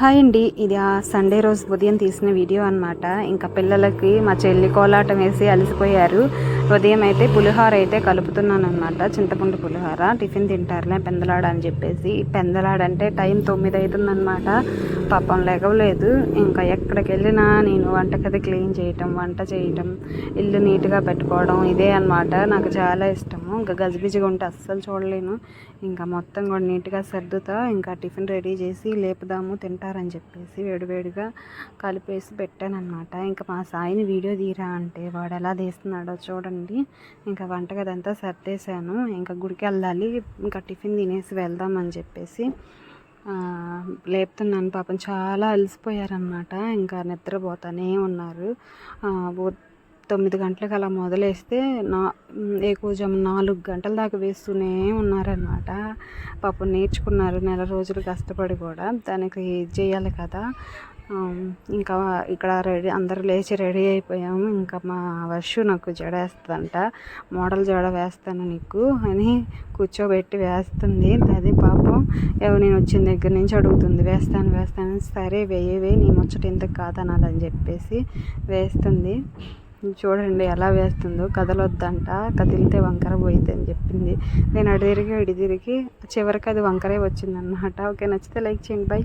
Hi అండి, ఇది Sunday రోజు ఉదయం తీసిన వీడియో అనమాట. ఇంకా పిల్లలకి మా చెల్లి కోలాటం వేసి అలసిపోయారు. ఉదయం అయితే పులిహోర అయితే కలుపుతున్నాను అనమాట. చింతపండు పులిహోర టిఫిన్ తింటారులే పెందలాడ అని చెప్పేసి. పెందలాడంటే టైం 9 అవుతుందన్నమాట. పాపం లేగవలేదు. ఇంకా ఎక్కడికి వెళ్ళినా నేను వంటగది క్లీన్ చేయటం, వంట చేయటం, ఇల్లు నీట్గా పెట్టుకోవడం ఇదే అనమాట. నాకు చాలా ఇష్టము. ఇంకా గజిబిజిగా ఉంటే అస్సలు చూడలేను. ఇంకా మొత్తం కూడా నీట్గా సర్దుతా. ఇంకా టిఫిన్ రెడీ చేసి లేపుదాము తింటారని చెప్పేసి వేడివేడిగా కలిపేసి పెట్టానమాట. ఇంకా మా సాయిని వీడియో తీరా అంటే వాడు ఎలా తీస్తున్నాడో చూడండి. ఇంకా వంటగది అంతా సర్దేశాను. ఇంకా గుడికి వెళ్ళాలి. ఇంకా టిఫిన్ తినేసి వెళ్దామని చెప్పేసి లేపుతున్నాను. పాపం చాలా అలసిపోయారనమాట. ఇంకా నిద్రపోతానే ఉన్నారు. 9 గంటలకు అలా మొదలేస్తే ఎక్కువజాము 4 గంటల దాకా వేస్తూనే ఉన్నారనమాట. పాపం నేర్చుకున్నారు నెల రోజులు కష్టపడి కూడా. దానికి చేయాలి కదా. ఇంకా ఇక్కడ అందరూ లేచి రెడీ అయిపోయాము. ఇంకా మా వర్షు నాకు జడ వేస్తుందంట. మోడల్ జడ వేస్తాను నీకు అని కూర్చోబెట్టి వేస్తుంది. అది పాపం నేను వచ్చిన దగ్గర నుంచి అడుగుతుంది, వేస్తాను. సరే వేయవే, నీ ముచ్చట ఎందుకు కాదనాలని చెప్పేసి వేస్తుంది. చూడండి ఎలా వేస్తుందో. కదలొద్దంట, కదిలితే వంకర పోయిద్ది అని చెప్పింది. నేను అడి తిరిగి చివరికి అది వంకరే వచ్చిందనమాట. ఓకే, నచ్చితే లైక్ చేయండి. బై.